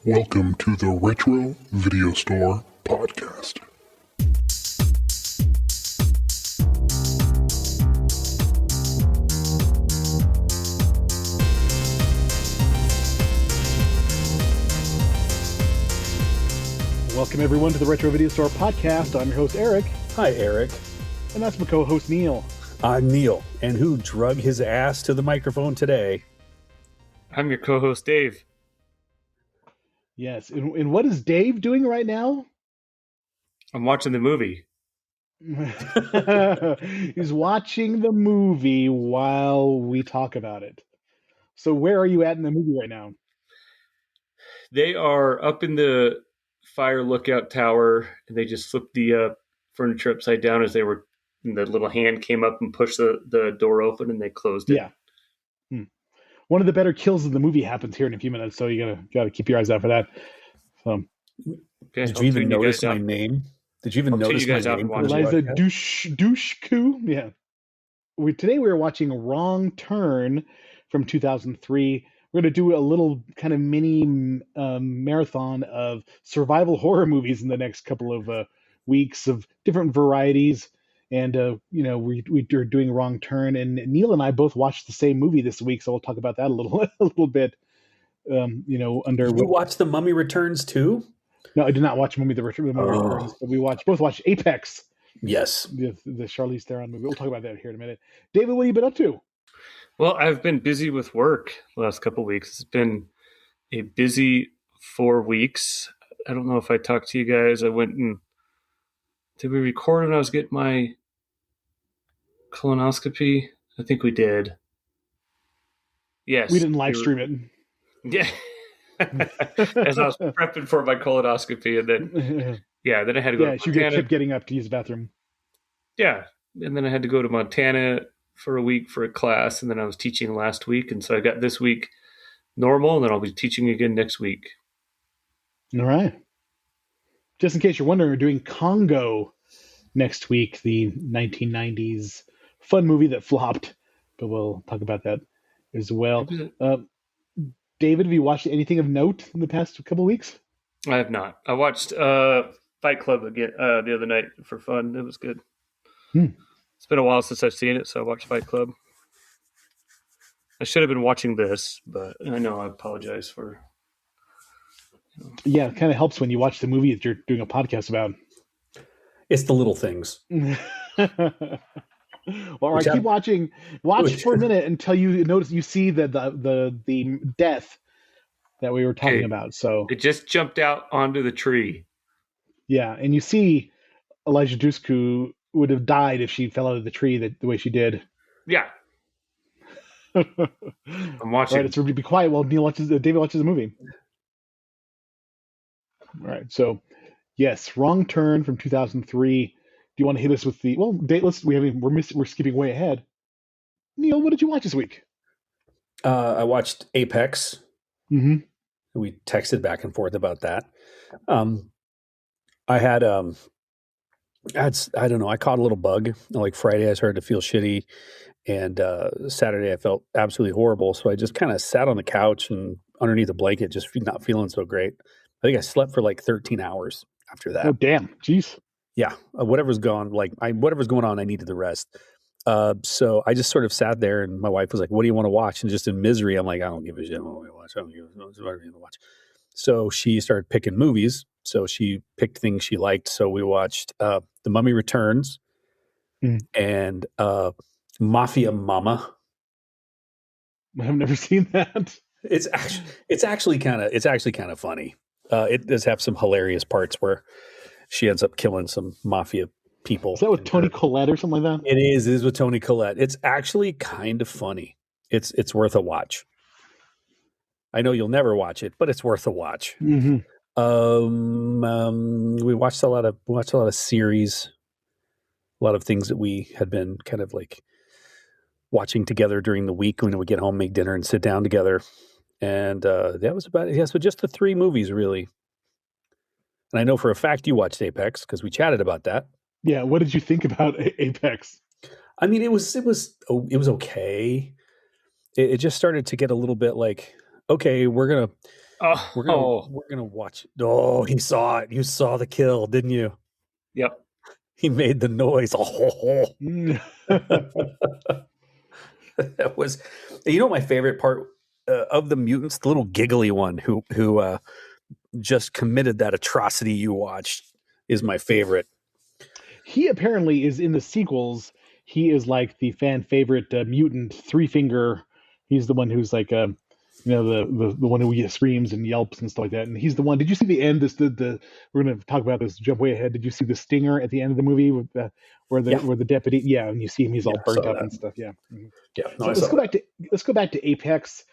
Welcome to the Retro Video Store Podcast. Welcome everyone to the Retro Video Store Podcast. I'm your host Eric. Hi, Eric. And that's my co-host Neil. I'm Neil, and who drug his ass to the microphone today? I'm your co-host Dave. Yes, and what is Dave doing right now? I'm watching the movie. He's watching the movie while we talk about it. So where are you at in the movie right now? They are up in the fire lookout tower, and they just flipped the furniture upside down as they were. And the little hand came up and pushed the door open, and they closed it. Yeah. One of the better kills of the movie happens here in a few minutes, so you gotta keep your eyes out for that. So, Okay, Did you even notice my name? Did you even notice my name? Eliza Dushku. Yeah. Today we were watching Wrong Turn from 2003. We're going to do a little kind of mini marathon of survival horror movies in the next couple of weeks of different varieties. And, we're doing Wrong Turn. And Neil and I both watched the same movie this week, so we'll talk about that a little bit. Did you watch The Mummy Returns too? No, I did not watch Mummy Returns, but we both watched Apex. Yes. The Charlize Theron movie. We'll talk about that here in a minute. David, what have you been up to? Well, I've been busy with work the last couple of weeks. It's been a busy 4 weeks. I don't know if I talked to you guys. I went and did we record when I was getting my colonoscopy? I think we did. Yes. We didn't live stream it. Yeah. As I was prepping for my colonoscopy, and then then I had to go to Montana. You kept getting up to use the bathroom. Yeah. And then I had to go to Montana for a week for a class, and then I was teaching last week, and so I got this week normal, and then I'll be teaching again next week. All right. Just in case you're wondering, we're doing Congo next week, the 1990s fun movie that flopped, but we'll talk about that as well. David, have you watched anything of note in the past couple of weeks? I have not. I watched Fight Club again the other night for fun. It was good. It's been a while since I've seen it, so I watched Fight Club. I should have been watching this, but I know I apologize for... Yeah, it kind of helps when you watch the movie that you're doing a podcast about. It's the little things. All right, keep watching. Watch for a minute until you see the death that we were talking about. So it just jumped out onto the tree. Yeah, and you see Elijah Dushku would have died if she fell out of the tree the way she did. Yeah. I'm watching. All right, so be quiet while David watches the movie. All right, so yes, Wrong Turn from 2003. Do you want to hit us with we're skipping way ahead. Neil, what did you watch this week? I watched Apex. Mm-hmm. We texted back and forth about that. I don't know. I caught a little bug. Like Friday, I started to feel shitty, and Saturday I felt absolutely horrible. So I just kind of sat on the couch and underneath a blanket, just not feeling so great. I think I slept for like 13 hours after that. Oh, damn. Jeez. Yeah. Whatever's going on, I needed the rest. So I just sort of sat there, and my wife was like, what do you want to watch? And just in misery, I'm like, I don't give a shit what I watch. I don't give a shit what I watch. So she started picking movies. So she picked things she liked. So we watched The Mummy Returns and Mafia Mama. I've never seen that. It's actually kind of funny. It does have some hilarious parts where she ends up killing some mafia people. Is that with Toni Collette or something like that? It is with Toni Collette. It's actually kind of funny. It's worth a watch. I know you'll never watch it, but it's worth a watch. Mm-hmm. We watched a lot of series, a lot of things that we had been kind of like watching together during the week when we get home, make dinner, and sit down together. And that was about it. Yeah, so just the 3 movies, really. And I know for a fact you watched Apex because we chatted about that. Yeah, what did you think about Apex? I mean, it was okay. It just started to get a little bit like, okay, we're gonna Oh, we're gonna watch. Oh, he saw it. You saw the kill, didn't you? yep. He made the noise. Oh, Mm. that was. You know, my favorite part of the mutants, the little giggly one who just committed that atrocity you watched, is my favorite. He apparently is in the sequels. He is like the fan favorite mutant Three Finger. He's the one who's like, the one who screams and yelps and stuff like that. And he's the one. Did you see the end? The we're gonna talk about this. Jump way ahead. Did you see the stinger at the end of the movie with Yeah. where the deputy? Yeah, and you see him. He's all I saw burnt up that. and stuff. Yeah. Mhm. Yeah, no, So I saw that. let's go back to Apex.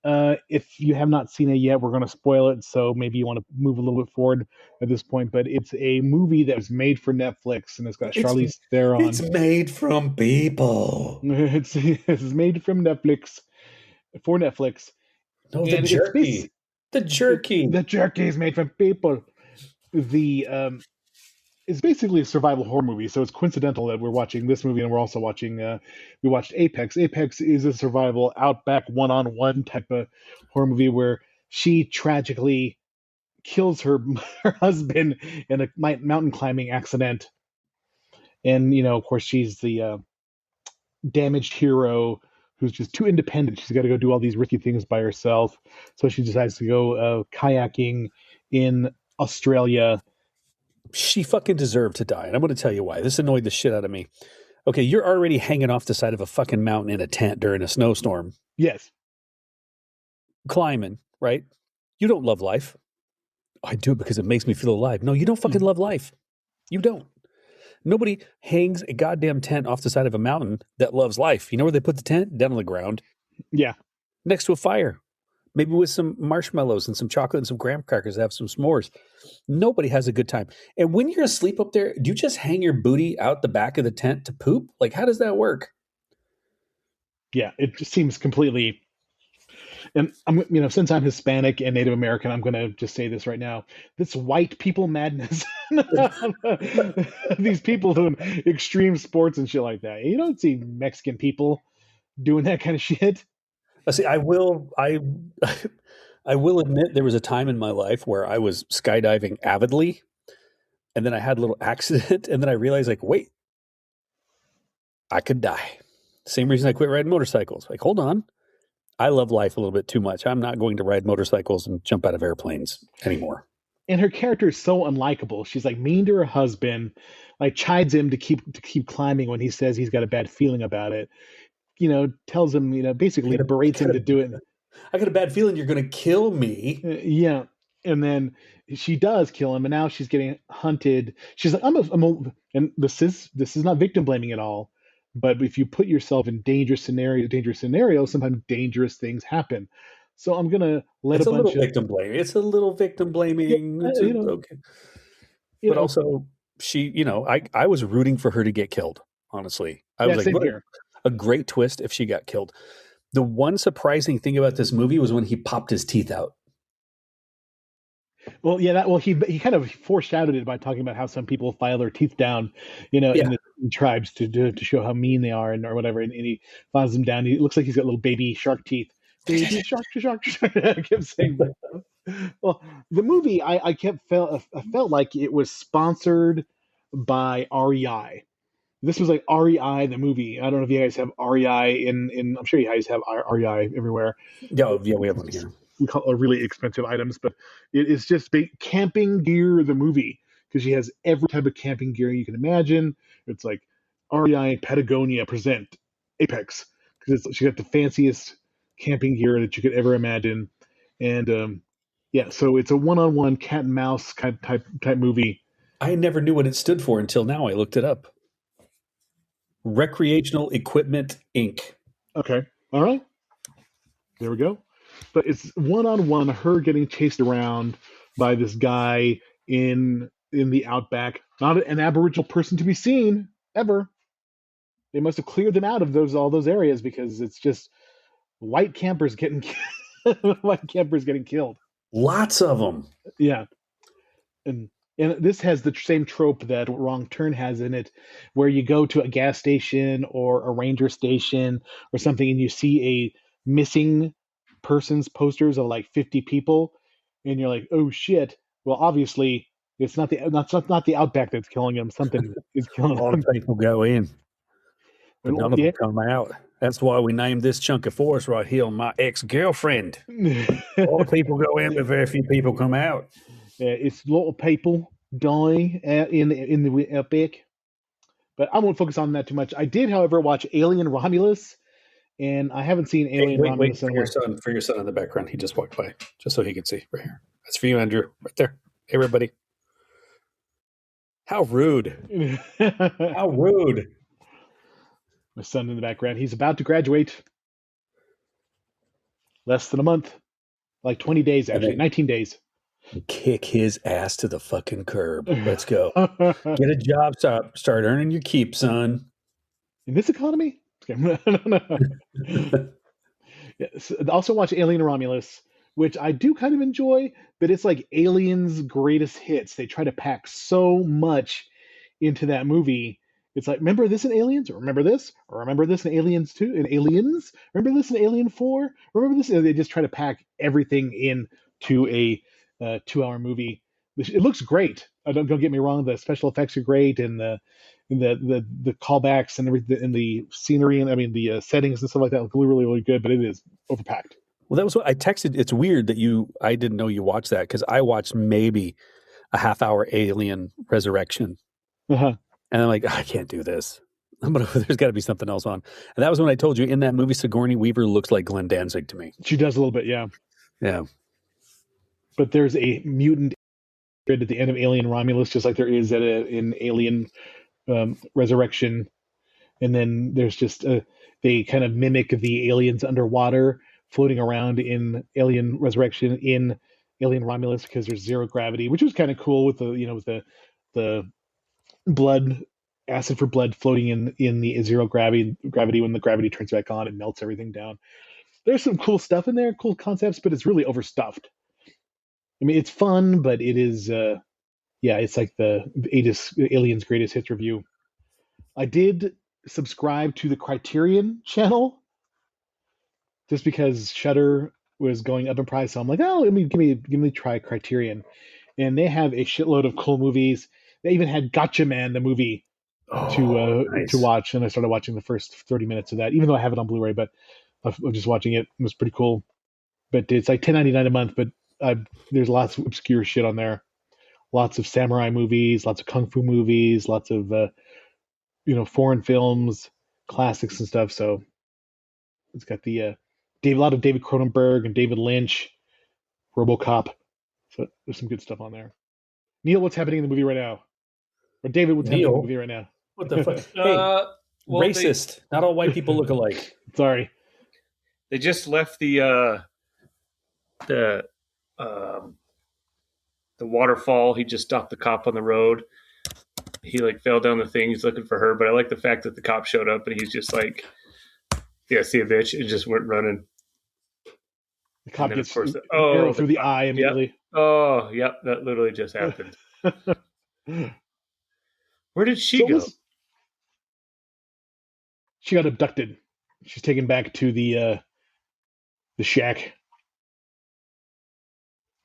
If you have not seen it yet, we're going to spoil it. So maybe you want to move a little bit forward at this point. But it's a movie that was made for Netflix, and it's got Charlize Theron. It's made from people. It's made from Netflix for Netflix. No, the And jerky. The jerky. The jerky is made from people. It's basically a survival horror movie, so it's coincidental that we're watching this movie and we're also watching. We watched Apex. Apex is a survival outback one-on-one type of horror movie where she tragically kills her husband in a mountain climbing accident, and of course, she's the damaged hero who's just too independent. She's got to go do all these risky things by herself, so she decides to go kayaking in Australia. She fucking deserved to die. And I'm going to tell you why. This annoyed the shit out of me. Okay, you're already hanging off the side of a fucking mountain in a tent during a snowstorm. Yes. Climbing, right? You don't love life. I do because it makes me feel alive. No, you don't fucking love life. You don't. Nobody hangs a goddamn tent off the side of a mountain that loves life. You know where they put the tent? Down on the ground. Yeah. Next to a fire. Maybe with some marshmallows and some chocolate and some graham crackers, have some s'mores. Nobody has a good time. And when you're asleep up there, do you just hang your booty out the back of the tent to poop? Like, how does that work? Yeah, it just seems completely. And I'm, since I'm Hispanic and Native American, I'm going to just say this right now: this white people madness. These people doing extreme sports and shit like that. You don't see Mexican people doing that kind of shit. See, I will admit there was a time in my life where I was skydiving avidly, and then I had a little accident, and then I realized, like, wait, I could die. Same reason I quit riding motorcycles. Like, hold on. I love life a little bit too much. I'm not going to ride motorcycles and jump out of airplanes anymore. And her character is so unlikable. She's like mean to her husband, like chides him to keep climbing when he says he's got a bad feeling about it. Tells him, basically berates him to do it. I got a bad feeling you're going to kill me. Yeah. And then she does kill him, and now she's getting hunted. She's like, and this is not victim blaming at all. But if you put yourself in dangerous scenarios, sometimes dangerous things happen. So I'm gonna let it's a bunch little victim blaming. It's a little victim blaming. Yeah, okay. But also, she, I was rooting for her to get killed. Honestly, I was like, what a great twist if she got killed. The one surprising thing about this movie was when he popped his teeth out. Well, yeah, he kind of foreshadowed it by talking about how some people file their teeth down, in the tribes to show how mean they are or whatever, and he files them down. He looks like he's got little baby shark teeth. Baby shark. I kept saying that. Well, the movie I felt like it was sponsored by REI. This was like REI the movie. I don't know if you guys have REI in. I'm sure you guys have REI everywhere. Yeah, we have one here. We call it really expensive items, but it is just Camping Gear the movie, because she has every type of camping gear you can imagine. It's like REI Patagonia present Apex, because she got the fanciest camping gear that you could ever imagine, and so it's a one-on-one cat and mouse type movie. I never knew what it stood for until now. I looked it up. Recreational Equipment Inc. Okay, all right, there we go. But it's one-on-one, her getting chased around by this guy in the outback. Not an Aboriginal person to be seen ever. They must have cleared them out of all those areas, because it's just white campers getting killed. Lots of them. Yeah, and this has the same trope that Wrong Turn has in it, where you go to a gas station or a ranger station or something, and you see a missing persons posters of like 50 people. and you're like, oh shit. Well, obviously it's not the outback that's killing him. Something is A killing lot of him. people go in, but none of them come out. That's why we named this chunk of forest right here my ex-girlfriend. A lot of people go in, but very few people come out. It's a lot of people die in the outback. But I won't focus on that too much. I did, however, watch Alien Romulus, and I haven't seen Alien Romulus for in a your while. son. For your son in the background, he just walked by, just so he can see right here. That's for you, Andrew, right there. Hey, everybody. How rude! How rude! My son in the background. He's about to graduate. Less than a month, like 20 days actually, 19 days. Kick his ass to the fucking curb. Let's go. Get a job. Start earning your keep, son. In this economy? Okay. Yes. Also watch Alien Romulus, which I do kind of enjoy, but it's like Aliens' greatest hits. They try to pack so much into that movie. It's like, remember this in Aliens? Or remember this? Or remember this in Aliens 2? In Aliens? Remember this in Alien 4? Remember this? And they just try to pack everything into a 2-hour movie. It looks great. Don't get me wrong. The special effects are great, and the callbacks and everything, and the scenery, and I mean the settings and stuff like that look really, really good. But it is overpacked. Well, that was what I texted. It's weird that I didn't know you watched that, because I watched maybe a half-hour Alien Resurrection. Uh-huh. And I'm like, I can't do this. There's got to be something else on. And that was when I told you, in that movie, Sigourney Weaver looks like Glenn Danzig to me. She does a little bit, yeah. Yeah. But there's a mutant at the end of Alien Romulus, just like there is in Alien Resurrection. And then there's just they kind of mimic the aliens underwater floating around in Alien Resurrection in Alien Romulus, because there's zero gravity, which was kind of cool with the blood, acid for blood floating in the zero gravity. When the gravity turns back on, it melts everything down. There's some cool stuff in there, cool concepts, but it's really overstuffed. I mean, it's fun, but it is it's like the Aliens Greatest Hits review. I did subscribe to the Criterion channel just because Shudder was going up in price. So I'm like, oh, give me try Criterion, and they have a shitload of cool movies. They even had Gotcha Man, the movie, to watch, and I started watching the first 30 minutes of that, even though I have it on Blu-ray. But I'm just watching it. It was pretty cool. But it's like $10.99 a month. But there's lots of obscure shit on there. Lots of samurai movies, lots of kung fu movies, lots of foreign films, classics and stuff. So it's got a lot of David Cronenberg and David Lynch, RoboCop. So there's some good stuff on there. Neil, what's happening in the movie right now? Or David, what's happening in the movie right now? What the fuck? Hey, racist. Not all white people look alike. Sorry. They just left the waterfall. He just stopped the cop on the road. He fell down the thing. He's looking for her, but I like the fact that the cop showed up and he's just like, "Yeah, see a bitch," and just went running. The cop gets an arrow through the eye immediately. Yep. Oh, yep, that literally just happened. Where did she go? She got abducted. She's taken back to the shack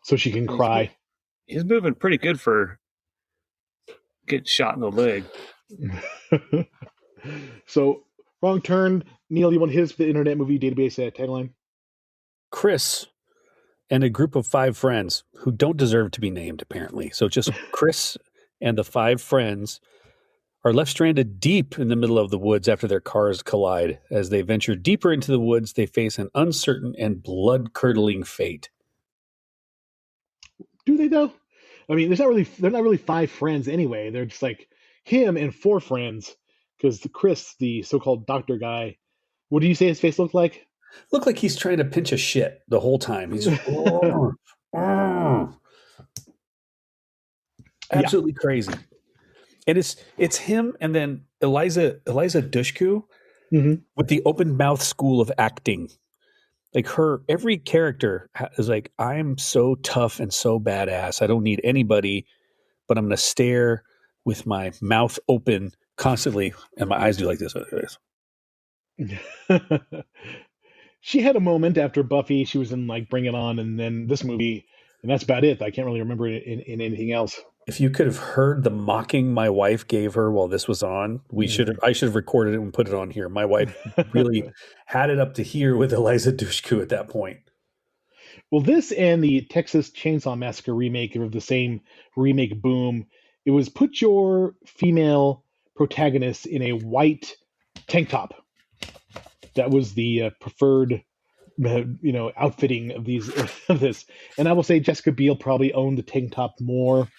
so she can cry. He's moving pretty good for getting shot in the leg. So, Wrong Turn. Neil, you want to hit us with the Internet Movie Database tagline? Chris and a group of 5 friends who don't deserve to be named, apparently. So just Chris and the 5 friends are left stranded deep in the middle of the woods after their cars collide. As they venture deeper into the woods, they face an uncertain and blood-curdling fate. Do they, though? I mean, they're not really 5 friends anyway. They're just like him and 4 friends, because Chris, the so-called doctor guy, what do you say his face looked like? Looked like he's trying to pinch a shit the whole time. He's absolutely crazy. And it's him and then Eliza Dushku with the open mouth school of acting. Like every character is like, I'm so tough and so badass. I don't need anybody, but I'm going to stare with my mouth open constantly, and my eyes do like this. She had a moment after Buffy. She was in Bring It On, and then this movie And that's about it. I can't really remember in anything else. If you could have heard the mocking my wife gave her while this was on, I should have recorded it and put it on here. My wife really had it up to here with Eliza Dushku at that point. Well, this and the Texas Chainsaw Massacre remake of the same remake boom, it was put your female protagonist in a white tank top. That was the preferred, outfitting of these of this. And I will say Jessica Biel probably owned the tank top more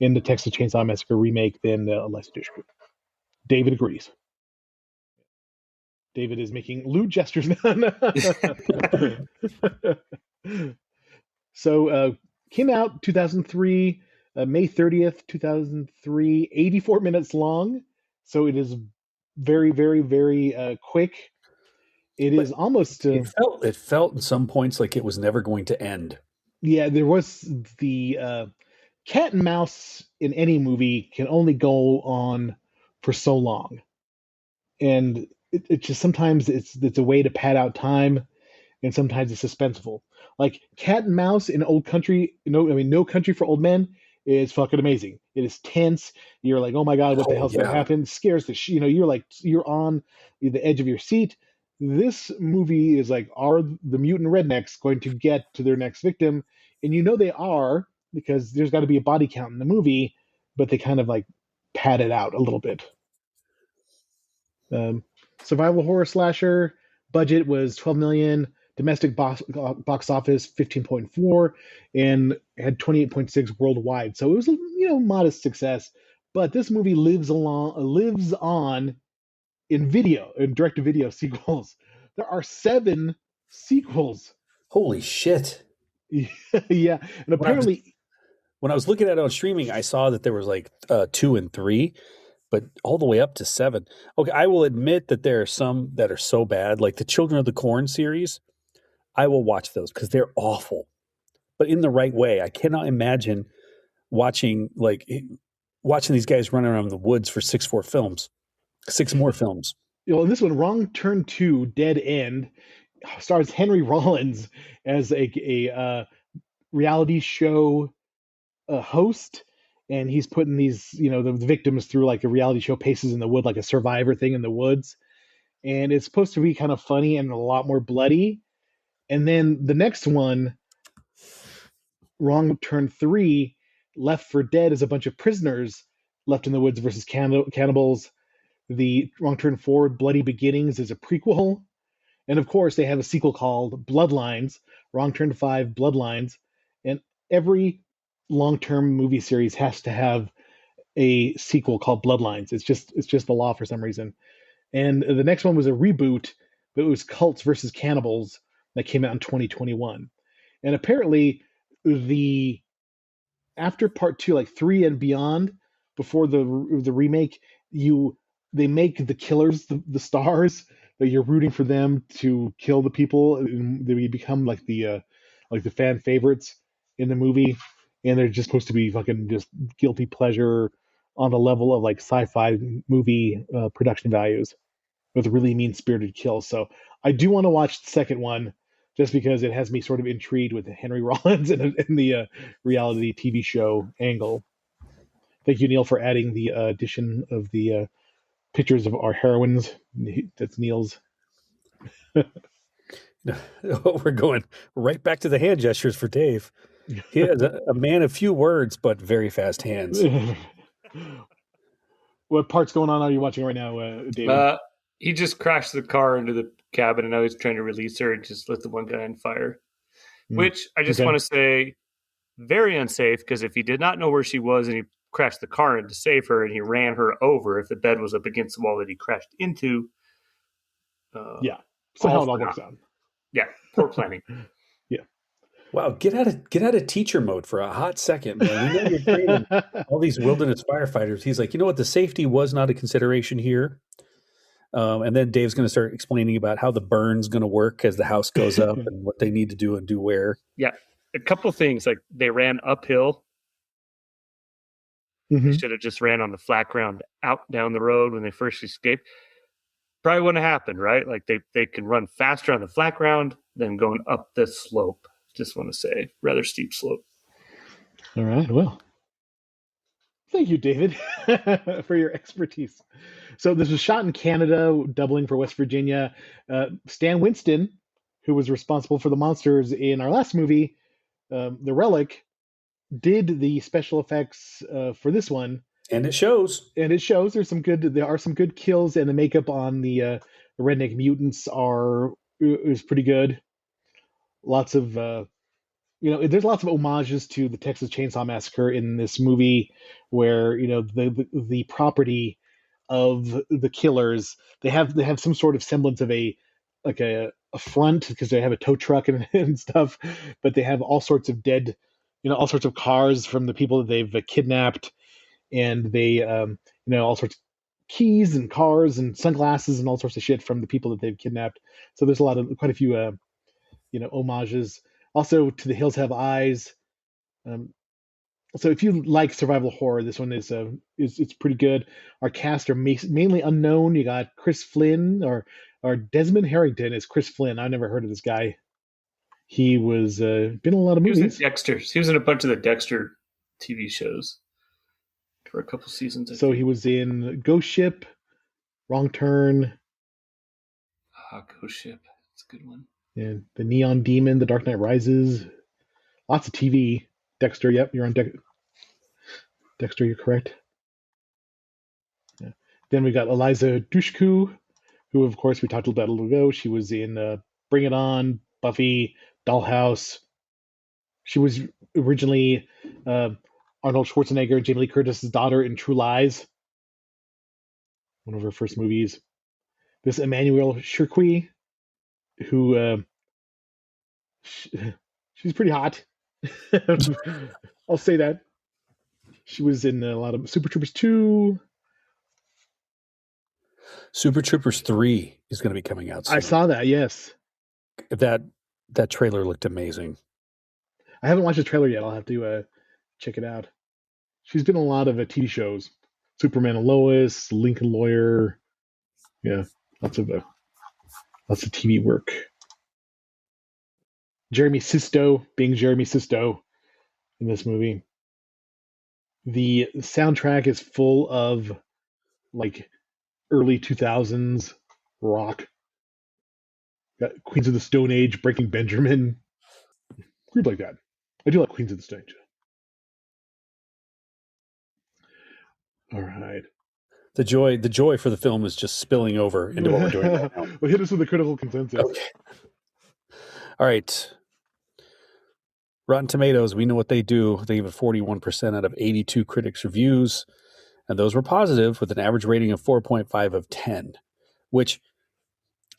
in the Texas Chainsaw Massacre remake than Eliza Dushku. David agrees. David is making lewd gestures now. So, came out 2003, May 30th, 2003, 84 minutes long. So it is very, very, very quick. It But is almost. It felt at some points like it was never going to end. Yeah, there was the cat and mouse in any movie can only go on for so long. And it just sometimes it's a way to pad out time, and sometimes it's suspenseful. Like Cat and Mouse in Old Country, No Country for Old Men is fucking amazing. It is tense. You're like, oh my god, what the hell's going to happen? Scares the you're like you're on the edge of your seat. This movie is like, are the mutant rednecks going to get to their next victim? And they are, because there's got to be a body count in the movie, but they kind of like pad it out a little bit. Survival horror slasher. Budget was 12 million. Domestic box office 15.4, and had 28.6 worldwide. So it was modest success. But this movie lives on in direct-to-video sequels. There are 7 sequels. Holy shit! Yeah, and apparently, when I was looking at it on streaming, I saw that there was like 2 and 3. But all the way up to 7. Okay, I will admit that there are some that are so bad, like the Children of the Corn series. I will watch those because they're awful, but in the right way. I cannot imagine watching these guys run around the woods for 6 more films. This one, Wrong Turn 2, Dead End, stars Henry Rollins as a reality show host. And he's putting these, the victims through like a reality show paces in the wood, like a Survivor thing in the woods. And it's supposed to be kind of funny and a lot more bloody. And then the next one, Wrong Turn 3, Left for Dead, is a bunch of prisoners left in the woods versus cannibals. The Wrong Turn 4, Bloody Beginnings, is a prequel. And of course, they have a sequel called Bloodlines, Wrong Turn 5, Bloodlines. And every long-term movie series has to have a sequel called Bloodlines. It's just the law for some reason. And the next one was a reboot, but it was Cults versus Cannibals that came out in 2021. And apparently after part 2, like 3 and beyond, before the remake, they make the killers the stars, that you're rooting for them to kill the people, and they become like the fan favorites in the movie. And they're just supposed to be fucking just guilty pleasure on the level of like sci-fi movie production values, with really mean-spirited kills. So I do want to watch the second one, just because it has me sort of intrigued with Henry Rollins and the reality TV show angle. Thank you, Neil, for adding the addition of the pictures of our heroines. That's Neil's. We're going right back to the hand gestures for Dave. He is a man of few words, but very fast hands. What part's going on are you watching right now, David? He just crashed the car into the cabin, and now he's trying to release her and just lit the one guy on fire. Which I just want to say, very unsafe, because if he did not know where she was and he crashed the car in to save her and he ran her over, if the bed was up against the wall that he crashed into. Yeah. So how it all works out. Yeah. Poor planning. Yeah. Wow. Get out of teacher mode for a hot second, man. We know you're training all these wilderness firefighters. He's like, you know what? The safety was not a consideration here. And then Dave's going to start explaining about how the burn's going to work as the house goes up and what they need to do and do where. Yeah. A couple things, like they ran uphill. Mm-hmm. They should have just ran on the flat ground out down the road when they first escaped. Probably wouldn't have happened, right? Like they can run faster on the flat ground than going up the slope. Just want to say, rather steep slope. All right. Well, thank you, David, for your expertise. So this was shot in Canada, doubling for West Virginia. Stan Winston, who was responsible for the monsters in our last movie, The Relic, did the special effects for this one, And it shows. and it shows. There are some good kills, and the makeup on the redneck mutants is pretty good. Lots of there's lots of homages to the Texas Chainsaw Massacre in this movie, where the property of the killers, they have some sort of semblance of a front, because they have a tow truck and stuff, but they have all sorts of dead, all sorts of cars from the people that they've kidnapped, and they all sorts of keys and cars and sunglasses and all sorts of shit from the people that they've kidnapped. So there's quite a few homages. Also, To the Hills Have Eyes. Um, so if you like survival horror, this one is it's pretty good. Our cast are mainly unknown. You got Chris Flynn, or Desmond Harrington is Chris Flynn. I've never heard of this guy. He was been in a lot of He was in movies. Dexter. He was in a bunch of the Dexter TV shows for a couple seasons. I So think. he was in Ghost Ship, Wrong Turn, Ghost Ship. That's a good one. and The Neon Demon, The Dark Knight Rises. Lots of TV. Dexter, yep, you're on Dexter, you're correct. Yeah. Then we got Eliza Dushku, who, of course, we talked about a little ago. She was in Bring It On, Buffy, Dollhouse. She was originally Arnold Schwarzenegger and Jamie Lee Curtis's daughter in True Lies, one of her first movies. This Emmanuelle Chriqui, who she's pretty hot. I'll say that. She was in a lot of Super Troopers 2. Super Troopers 3 is going to be coming out soon. I saw that, yes. That trailer looked amazing. I haven't watched the trailer yet. I'll have to check it out. She's been in a lot of TV shows. Superman and Lois, Lincoln Lawyer. Yeah, lots of TV work. Jeremy Sisto being Jeremy Sisto in this movie. The soundtrack is full of like early 2000s rock. Got Queens of the Stone Age, Breaking Benjamin. Weird like that. I do like Queens of the Stone Age. All right. The joy for the film is just spilling over into what we're doing right now. Well, hit us with a critical consensus. Okay. All right. Rotten Tomatoes, we know what they do. They give it 41% out of 82 critics' reviews, and those were positive, with an average rating of 4.5 of 10, which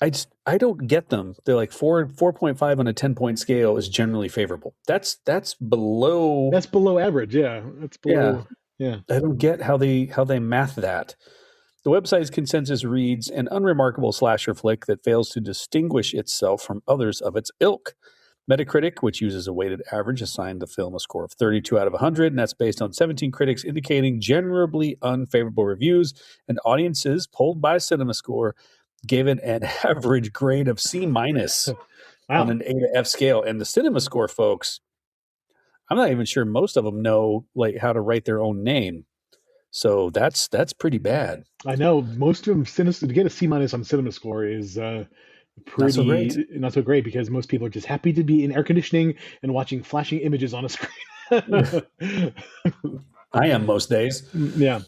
I don't get them. They're like 4.5 on a 10-point scale is generally favorable. That's below. That's below average. Yeah, that's below. Yeah. I don't get how they math that. The website's consensus reads, an unremarkable slasher flick that fails to distinguish itself from others of its ilk. Metacritic, which uses a weighted average, assigned the film a score of 32 out of 100, and that's based on 17 critics indicating generally unfavorable reviews, and audiences polled by CinemaScore gave it an average grade of C- Wow. on an A to F scale. And the CinemaScore folks, I'm not even sure most of them know like how to write their own name. So that's pretty bad. I know most of them to get a C- on CinemaScore is pretty not so great, because most people are just happy to be in air conditioning and watching flashing images on a screen. I am most days. Yeah.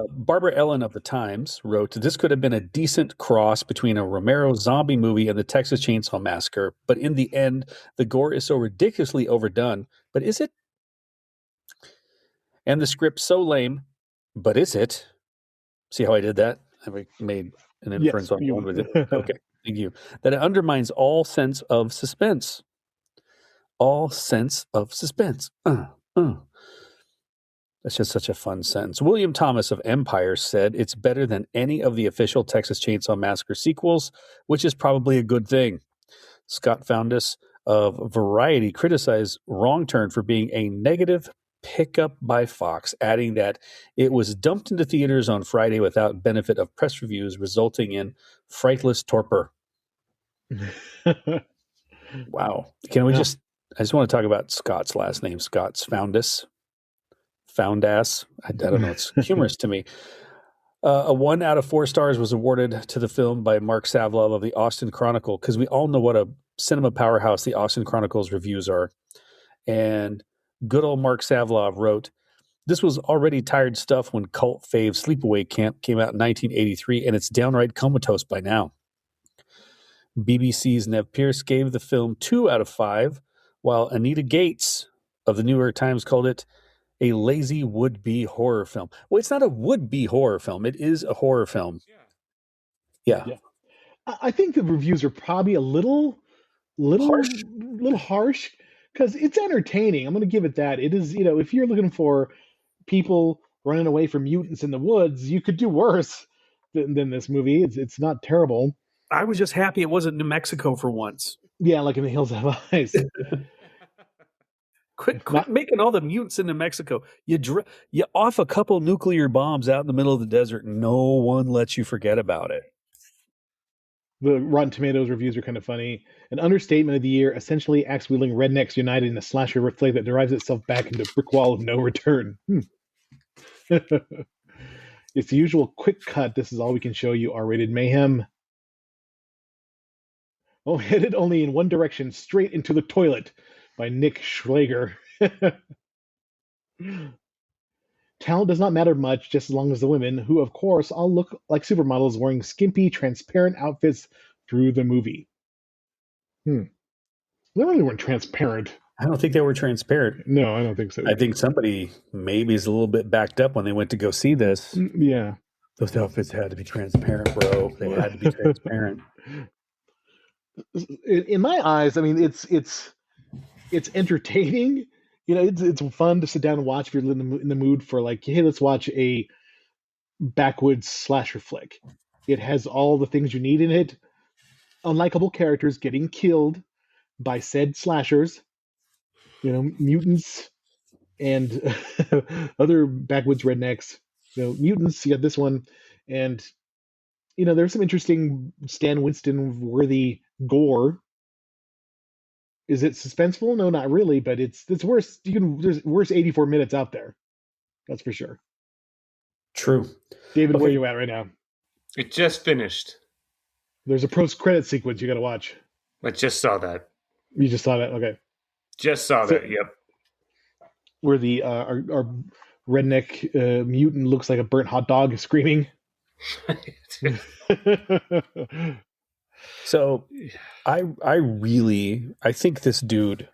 Barbara Ellen of the Times wrote, this could have been a decent cross between a Romero zombie movie and the Texas Chainsaw Massacre, but in the end, the gore is so ridiculously overdone. But is it? And the script so lame, but is it? See how I did that? I made an inference on one with it. Okay, thank you. That it undermines all sense of suspense. All sense of suspense. That's just such a fun sentence. William Thomas of Empire said it's better than any of the official Texas Chainsaw Massacre sequels, which is probably a good thing. Scott Foundas of Variety criticized Wrong Turn for being a negative pickup by Fox, adding that it was dumped into theaters on Friday without benefit of press reviews, resulting in frightless torpor. Wow. Can we I just want to talk about Scott's last name, Scott's Foundas. found ass. I don't know. It's humorous to me. A 1 out of 4 stars was awarded to the film by Mark Savlov of the Austin Chronicle, because we all know what a cinema powerhouse the Austin Chronicle's reviews are. And good old Mark Savlov wrote, "This was already tired stuff when cult fave Sleepaway Camp came out in 1983, and it's downright comatose by now." BBC's Nev Pierce gave the film 2 out of 5, while Anita Gates of the New York Times called it a lazy would-be horror film. Well, it's not a would-be horror film. It is a horror film. Yeah. I think the reviews are probably a little harsh because it's entertaining. I'm going to give it that. It is, if you're looking for people running away from mutants in the woods, you could do worse than this movie. It's not terrible. I was just happy it wasn't New Mexico for once. Yeah, like in The Hills Have Eyes. Quit making all the mutants in New Mexico. You off a couple nuclear bombs out in the middle of the desert, and no one lets you forget about it. The Rotten Tomatoes reviews are kind of funny. An understatement of the year, essentially axe-wielding rednecks united in a slasher flick that drives itself back into a brick wall of no return. It's the usual quick cut. This is all we can show you. R-rated mayhem. Oh, headed only in one direction, straight into the toilet, by Nick Schrager. Talent does not matter much, just as long as the women, who of course all look like supermodels wearing skimpy, transparent outfits through the movie. They really weren't transparent. I don't think they were transparent. No, I don't think so. I think somebody maybe is a little bit backed up when they went to go see this. Yeah. Those outfits had to be transparent, bro. They had to be transparent. In my eyes, I mean, it's entertaining. It's fun to sit down and watch if you're in the mood for like, hey, let's watch a backwoods slasher flick. It has all the things you need in it. Unlikable characters getting killed by said slashers. Mutants and other backwoods rednecks. Mutants. You got this one, and there's some interesting Stan Winston worthy gore. Is it suspenseful? No, not really, but it's worse. There's worse 84 minutes out there. That's for sure. True. David, Okay. Where are you at right now? It just finished. There's a post-credit sequence you got to watch. I just saw that. You just saw that? Okay. Just saw that, yep. Where the our redneck mutant looks like a burnt hot dog screaming. So I think this dude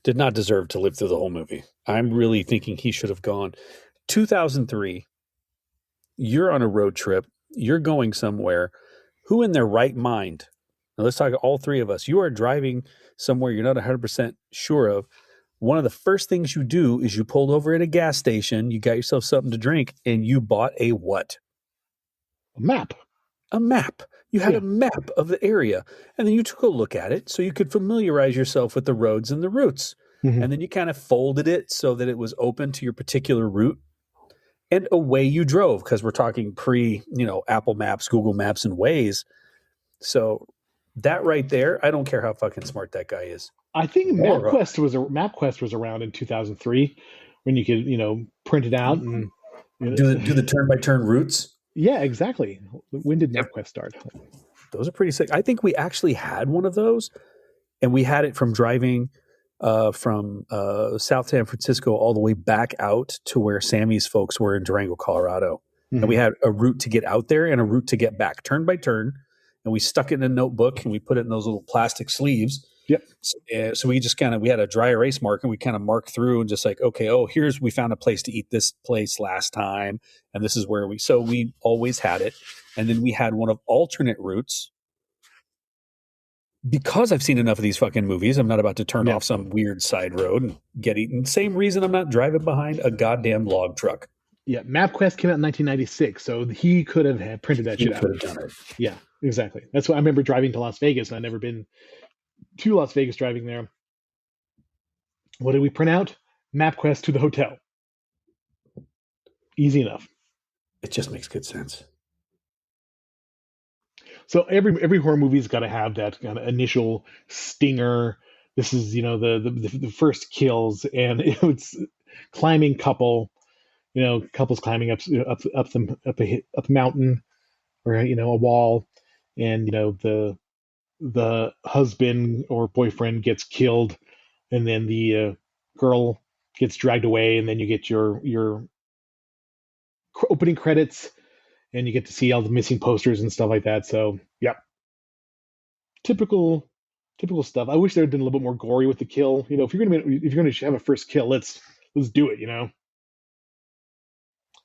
did not deserve to live through the whole movie. I'm really thinking he should have gone. 2003, you're on a road trip. You're going somewhere. Who in their right mind? Now let's talk all three of us. You are driving somewhere you're not 100% sure of. One of the first things you do is you pulled over at a gas station, you got yourself something to drink, and you bought a what? A map. A map. You had a map of the area, and then you took a look at it so you could familiarize yourself with the roads and the routes. Mm-hmm. And then you kind of folded it so that it was open to your particular route, and away you drove, because we're talking Apple Maps, Google Maps, and Waze. So that right there, I don't care how fucking smart that guy is. I think MapQuest was around in 2003 when you could print it out and do the turn-by-turn routes. Yeah, exactly. When did MapQuest start? Those are pretty sick. I think we actually had one of those, and we had it from driving from South San Francisco all the way back out to where Sammy's folks were in Durango, Colorado. Mm-hmm. And we had a route to get out there and a route to get back, turn by turn. And we stuck it in a notebook and we put it in those little plastic sleeves. Yep. So we just we had a dry erase marker and we kind of marked through and just like, okay, we found a place to eat this place last time. And this is where we always had it. And then we had one of alternate routes. Because I've seen enough of these fucking movies, I'm not about to turn off some weird side road and get eaten. Same reason I'm not driving behind a goddamn log truck. Yeah, MapQuest came out in 1996, so he could have printed that shit out. He could have done it. Yeah, exactly. That's why I remember driving to Las Vegas, and I've never been to Las Vegas driving there. What did we print out? MapQuest to the hotel. Easy enough. It just makes good sense. So every horror movie's got to have that kind of initial stinger. This is the first kills, and it's climbing couple. couples climbing up a mountain or a wall, and the husband or boyfriend gets killed, and then the girl gets dragged away, and then you get your opening credits, and you get to see all the missing posters and stuff like that. So, yeah, typical typical stuff. I wish there had been a little bit more gory with the kill. If you're gonna have a first kill, let's do it. It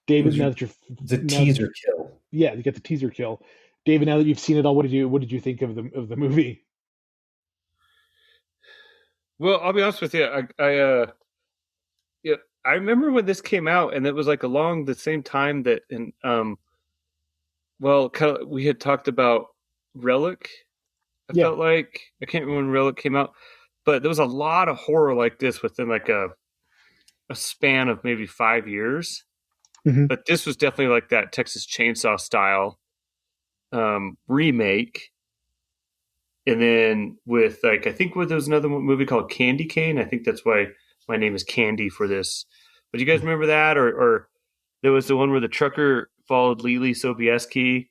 David, was now that you're the now that teaser kill. yeah, you get the teaser kill. David, now that you've seen it all, what did you think of the movie? Well, I'll be honest with you. Yeah, I remember when this came out, and it was like along the same time that, and well, kind of, we had talked about Relic. I Yeah. felt like I can't remember when Relic came out, but there was a lot of horror like this within like a span of maybe 5 years. Mhm. But this was definitely like that Texas Chainsaw style remake. And then with like, I think there was another movie called Candy Cane. I think that's why my name is Candy for this. But you guys remember that? Or there was the one where the trucker followed Lily Sobieski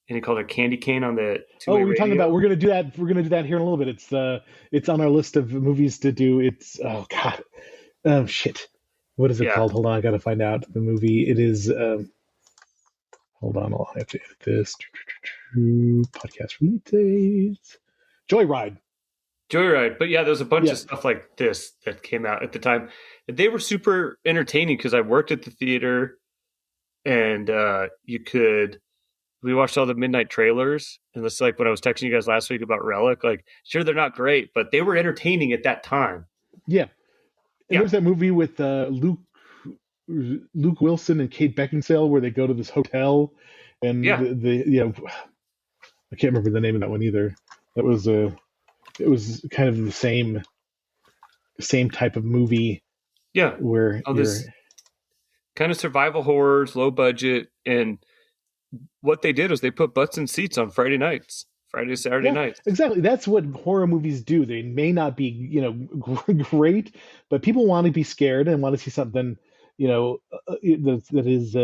and he called her Candy Cane on the two-way We're talking radio. about. We're gonna do that. We're gonna do that here in a little bit. It's on our list of movies to do. It's oh god, shit. What is it Yeah. called? Hold on, I gotta find out the movie. It is. Hold on, I'll have to edit this. Podcast release dates. Joyride. Joyride. But yeah, there's a bunch Yeah. of stuff like this that came out at the time. And they were super entertaining because I worked at the theater and we watched all the midnight trailers. And it's like when I was texting you guys last week about Relic, like, sure, they're not great, but they were entertaining at that time. Yeah. And Yeah. there's that movie with Luke Wilson and Kate Beckinsale where they go to this hotel, and Yeah. I can't remember the name of that one either. That was it was kind of the same type of movie Yeah. where All this kind of survival horrors, low budget, and what they did was they put butts in seats on Friday nights, Saturday nights. Exactly. That's what horror movies do. They may not be, great, but people want to be scared and want to see something, that is,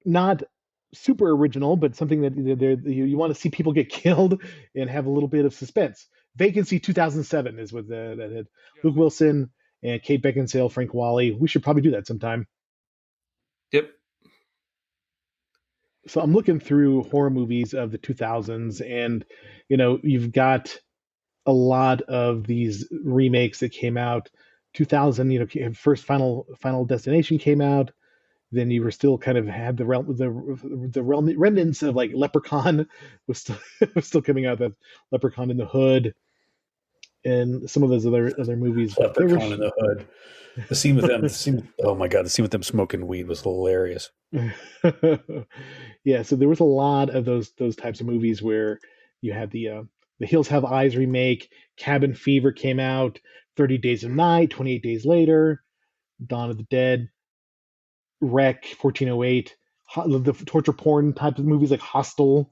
not super original, but something that you want to see people get killed and have a little bit of suspense. Vacancy 2007 is what that had. Luke Wilson and Kate Beckinsale, Frank Wally. We should probably do that sometime. Yep. So I'm looking through horror movies of the 2000s, and you've got a lot of these remakes that came out. 2000, first Final Destination came out. Then you were still kind of had the remnants of like Leprechaun was still was still coming out. That Leprechaun in the Hood, and some of those other movies. Leprechaun in the Hood. The scene with them. Oh my god, the scene with them smoking weed was hilarious. Yeah, so there was a lot of those types of movies where you had the Hills Have Eyes remake, Cabin Fever came out, 30 Days of Night, 28 Days Later, Dawn of the Dead, Wreck, 1408, the torture porn type of movies like Hostel,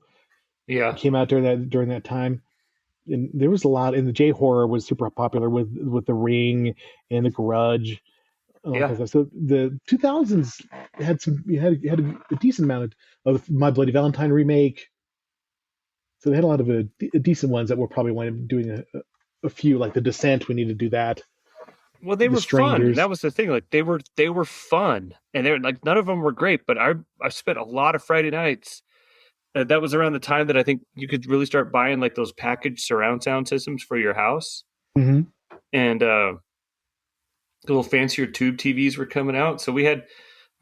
came out during that time. And there was a lot, and the J horror was super popular with The Ring and The Grudge. So the 2000s had a decent amount of My Bloody Valentine remake. So they had a lot of decent ones that we'll probably wind up doing a few, like The Descent. We need to do that. Well, they were fun. That was the thing. Like they were fun, and they were like none of them were great. But I spent a lot of Friday nights. That was around the time that I think you could really start buying like those packaged surround sound systems for your house, and little fancier tube TVs were coming out. So I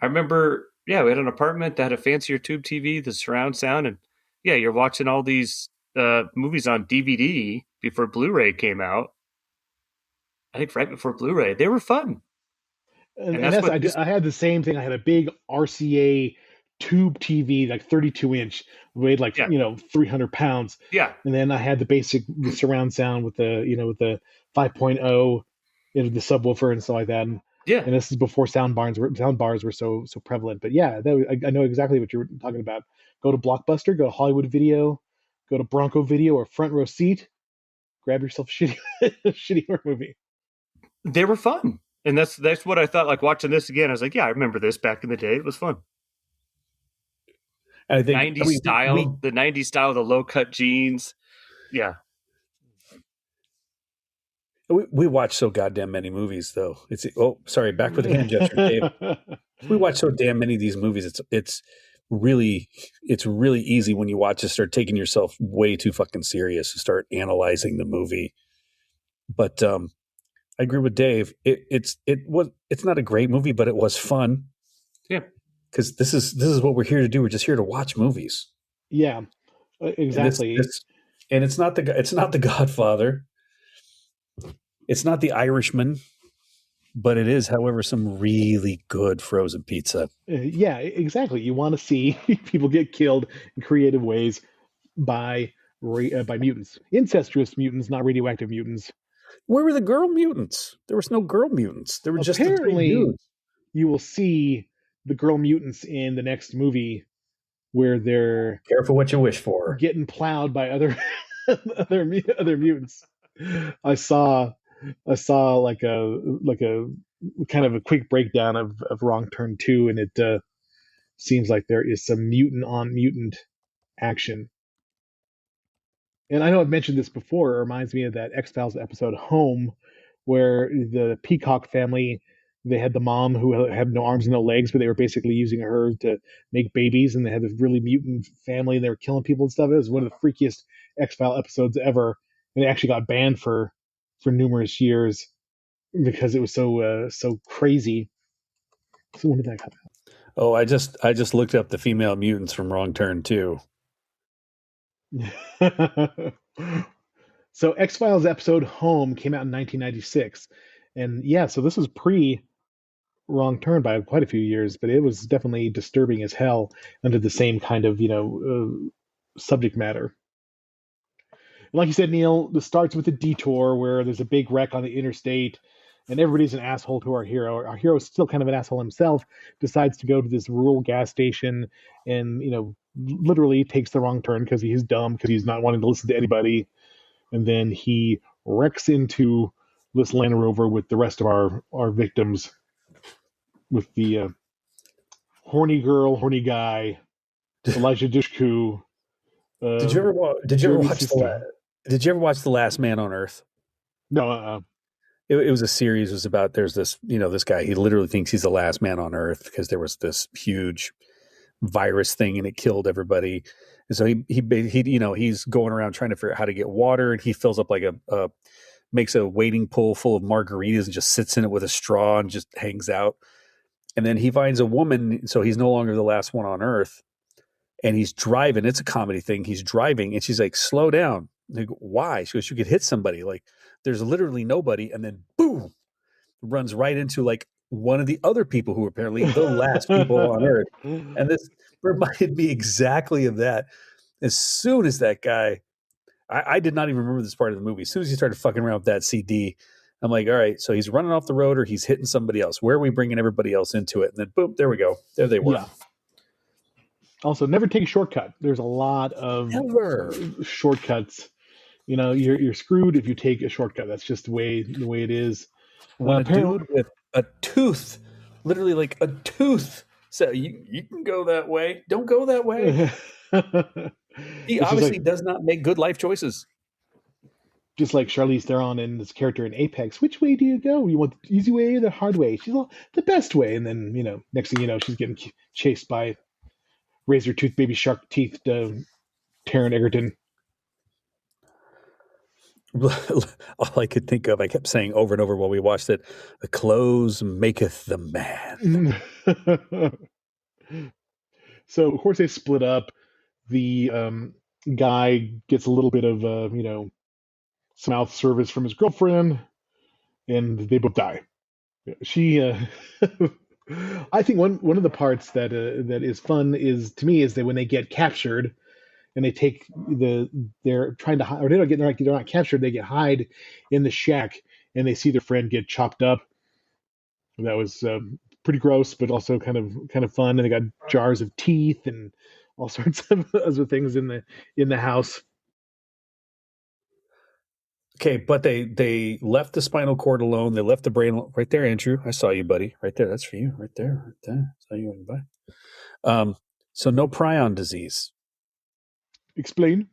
remember, we had an apartment that had a fancier tube TV, the surround sound, and you're watching all these movies on DVD before Blu-ray came out. I think right before Blu-ray, they were fun. And I had the same thing. I had a big RCA tube TV, like 32-inch, weighed like 300 pounds. Yeah. And then I had the surround sound with the with the 5.0, the subwoofer and stuff like that. And this is before sound bars were so prevalent. But I know exactly what you're talking about. Go to Blockbuster, go to Hollywood Video, go to Bronco Video or Front Row Seat. Grab yourself a shitty horror movie. They were fun. And that's what I thought. Like watching this again, I was like, yeah, I remember this back in the day. It was fun. And I think 90s style, the 90s style, the low cut jeans. Yeah. we watch so goddamn many movies, though. Sorry, back with the hand gesture, Dave. We watch so damn many of these movies. It's really easy when you watch to start taking yourself way too fucking serious to start analyzing the movie. But I agree with Dave. It's not a great movie, but it was fun. Yeah. Because this is what we're here to do. We're just here to watch movies. Yeah, exactly. And it's not the Godfather. It's not The Irishman, but it is, however, some really good frozen pizza. Yeah, exactly. You want to see people get killed in creative ways by mutants, incestuous mutants, not radioactive mutants. Where were the girl mutants? There was no girl mutants. There were just the three Apparently, dudes. you will see the girl mutants in the next movie where they're Careful what you wish for. getting plowed by other other mutants. I saw like a kind of a quick breakdown of Wrong Turn 2, and it seems like there is some mutant on mutant action. And I know I've mentioned this before. It reminds me of that X-Files episode Home, where the Peacock family, they had the mom who had no arms and no legs, but they were basically using her to make babies, and they had this really mutant family, and they were killing people and stuff. It was one of the freakiest X-File episodes ever, and it actually got banned for numerous years because it was so crazy. So when did that come out? Oh, I just looked up the female mutants from Wrong Turn 2. So X-Files episode Home came out in 1996, and yeah, so this was pre Wrong Turn by quite a few years, but it was definitely disturbing as hell under the same kind of subject matter. And like you said, Neil, this starts with a detour where there's a big wreck on the interstate, and everybody's an asshole to our hero. Our hero is still kind of an asshole himself, decides to go to this rural gas station and, literally takes the wrong turn because he's dumb, because he's not wanting to listen to anybody. And then he wrecks into this Land Rover with the rest of our victims, with the horny girl, horny guy, Elijah Dushku. Did you ever watch sister. Did you ever watch The Last Man on Earth? No, It was a series. It was about, there's this, this guy, he literally thinks he's the last man on Earth because there was this huge virus thing and it killed everybody. And so he's going around trying to figure out how to get water, and he fills up like makes a wading pool full of margaritas and just sits in it with a straw and just hangs out. And then he finds a woman, so he's no longer the last one on Earth. And he's driving. It's a comedy thing. He's driving, and she's like, "Slow down." Like, why? She goes, "You could hit somebody. Like, there's literally nobody." And then, boom, runs right into like one of the other people who were apparently the last people on Earth. And this reminded me exactly of that. As soon as that guy, I did not even remember this part of the movie. As soon as he started fucking around with that CD, I'm like, all right, so he's running off the road or he's hitting somebody else. Where are we bringing everybody else into it? And then, boom, there we go. There they were. Yeah. Also, never take a shortcut. There's a lot of shortcuts. You're screwed if you take a shortcut. That's just the way it is. When a dude with a tooth, literally like a tooth, so you can go that way. Don't go that way. He obviously does not make good life choices. Just like Charlize Theron and this character in Apex. Which way do you go? You want the easy way or the hard way? She's all the best way. And then, next thing you know, she's getting chased by razor tooth baby shark teeth Taron Egerton. All I could think of, I kept saying over and over while we watched it, the clothes maketh the man. So, of course, they split up. The guy gets a little bit of, some mouth service from his girlfriend, and they both die. She, I think one of the parts that is fun is that when they get captured, and they take they're trying to hide, or they're not captured, they hide in the shack, and they see their friend get chopped up. That was pretty gross, but also kind of fun. And they got jars of teeth and all sorts of other things in the house. Okay, but they left the spinal cord alone. They left the brain right there, Andrew. I saw you, buddy. Right there. That's for you. Right there. Right there. Saw you going by. So no prion disease. Explain.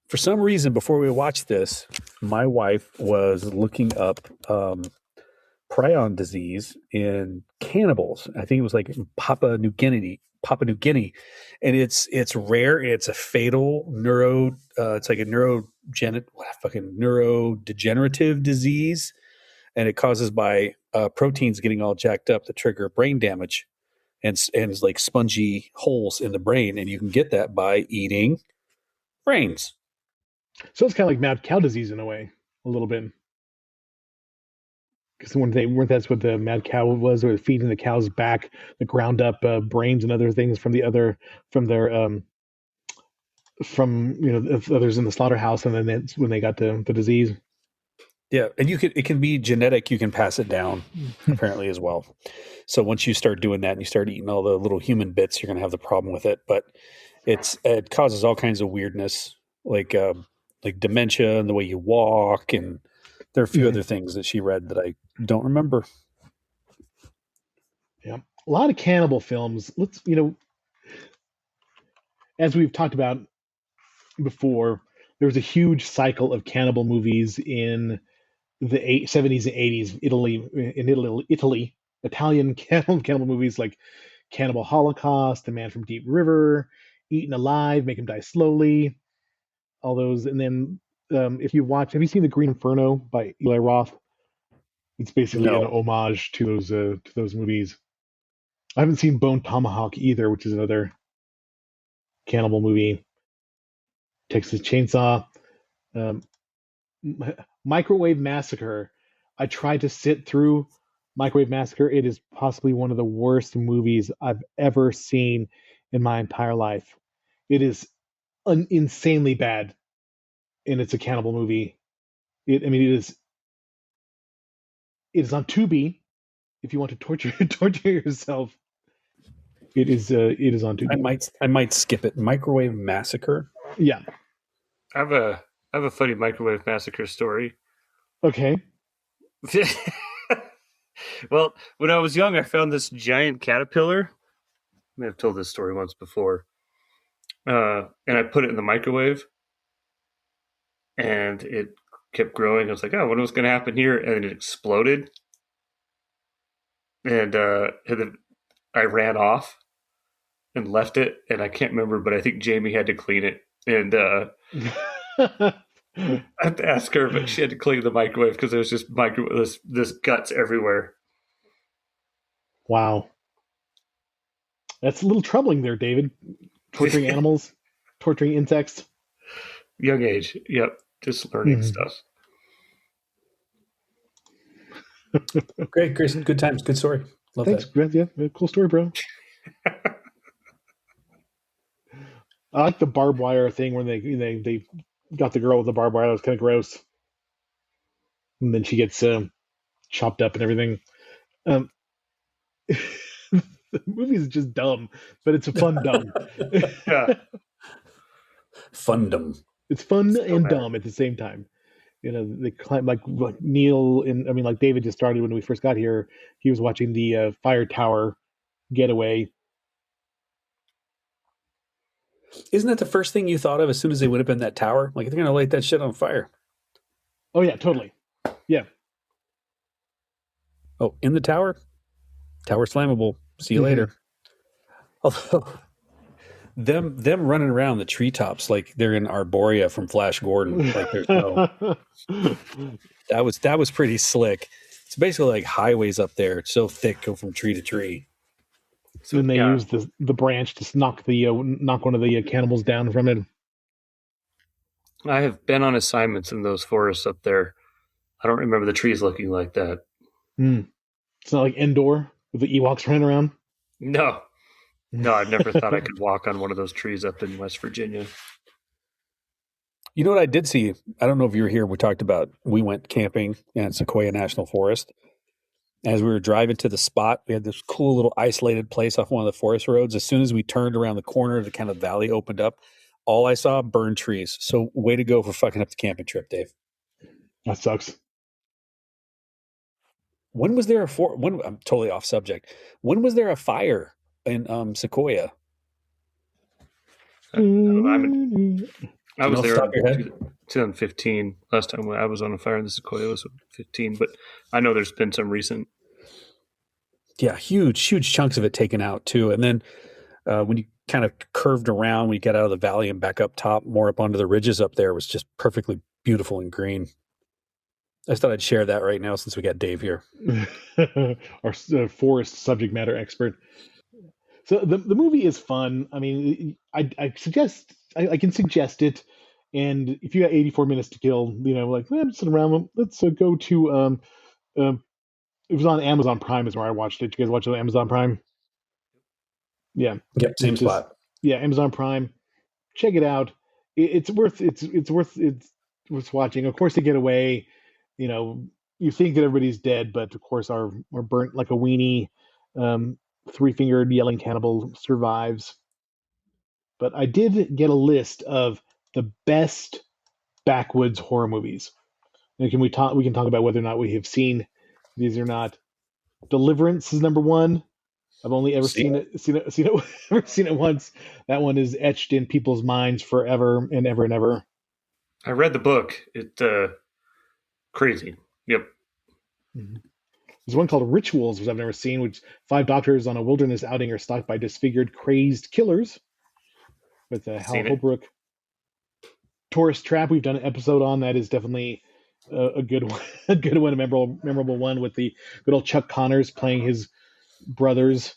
For some reason, before we watched this, my wife was looking up prion disease in cannibals. I think it was like in Papua New Guinea, and it's rare. It's a fatal it's like a neurodegenerative disease, and it causes by proteins getting all jacked up that trigger brain damage, and it's like spongy holes in the brain, and you can get that by eating brains. So it's kind of like mad cow disease in a way, a little bit. Because that's what the mad cow was, or feeding the cows back the ground up brains and other things from their others in the slaughterhouse, and then that's when they got the disease. Yeah, and it can be genetic. You can pass it down apparently as well. So once you start doing that and you start eating all the little human bits, you're going to have the problem with it. But it causes all kinds of weirdness, like dementia and the way you walk, and there are a few other things that she read that I don't remember. Yeah, a lot of cannibal films. As we've talked about before, there was a huge cycle of cannibal movies in the 70s and 80s. Italy, Italian cannibal movies like Cannibal Holocaust, The Man from Deep River, Eaten Alive, Make Him Die Slowly, all those. And then have you seen The Green Inferno by Eli Roth? It's basically an homage to those movies. I haven't seen Bone Tomahawk either, which is another cannibal movie. Texas Chainsaw, Microwave Massacre. I tried to sit through Microwave Massacre. It is possibly one of the worst movies I've ever seen in my entire life. It is insanely bad, and it's a cannibal movie. It is on Tubi. If you want to torture yourself, it is on Tubi. I might skip it. Microwave Massacre. Yeah. I have a funny Microwave Massacre story. Okay. Well, when I was young, I found this giant caterpillar. I may have told this story once before. And I put it in the microwave, and it kept growing. I was like, "Oh, what was going to happen here?" And it exploded, and then I ran off and left it. And I can't remember, but I think Jamie had to clean it, and I had to ask her, but she had to clean the microwave because there was just this guts everywhere. Wow. That's a little troubling there, David. Torturing animals, torturing insects. Young age. Yep. Just learning stuff. Great, Grayson. Good times. Good story. Love Thanks, that. Yeah, cool story, bro. I like the barbed wire thing when they got the girl with the barbed wire. That was kind of gross. And then she gets chopped up and everything. The movie is just dumb, but it's a fun dumb. Yeah. Fundum. It's fun and dumb at the same time. They climb like Neil and like David just started when we first got here. He was watching the fire tower getaway. Isn't that the first thing you thought of as soon as they went up in that tower? Like, they're going to light that shit on fire. Oh yeah, totally. Yeah. Oh, in the tower? Tower's flammable. See you later. Although them running around the treetops like they're in Arborea from Flash Gordon, like there's no that was pretty slick. It's basically like highways up there. It's so thick, go from tree to tree. So then they use the branch to knock one of the cannibals down from it. I have been on assignments in those forests up there. I don't remember the trees looking like that. It's not like Endor with the Ewoks running around. No, I've never thought I could walk on one of those trees up in West Virginia. You know what I did see? I don't know if you were here. We went camping in Sequoia National Forest. As we were driving to the spot, we had this cool little isolated place off one of the forest roads. As soon as we turned around the corner, the kind of valley opened up. All I saw, burned trees. So way to go for fucking up the camping trip, Dave. That sucks. When was there I'm totally off subject. When was there a fire in Sequoia? I was off the there top of your in head? 2015. Last time I was on a fire in the Sequoia was 15, but I know there's been some recent. Yeah, huge chunks of it taken out too. And then when you kind of curved around, when you get out of the valley and back up top, more up onto the ridges up there, was just perfectly beautiful and green. I just thought I'd share that right now since we got Dave here. Our forest subject matter expert. So the movie is fun. I mean, I suggest I can suggest it. And if you got 84 minutes to kill, like I'm sitting around, let's go to it was on Amazon Prime is where I watched it. You guys watch it on Amazon Prime? Yeah. Yep, same spot. Yeah, Amazon Prime. Check it out. It's worth watching. Of course, they get away. You think that everybody's dead, but of course, our burnt like a weenie, three-fingered yelling cannibal survives. But I did get a list of the best backwoods horror movies. And we can talk about whether or not we have seen these or not. Deliverance is number one. I've only ever seen it once. That one is etched in people's minds forever and ever and ever. I read the book. It crazy. Yep. Mm-hmm. There's one called Rituals, which I've never seen, which 5 doctors on a wilderness outing are stalked by disfigured, crazed killers. With Hal Holbrook. Tourist Trap, we've done an episode on. That is definitely a good one, a memorable one with the good old Chuck Connors playing his brothers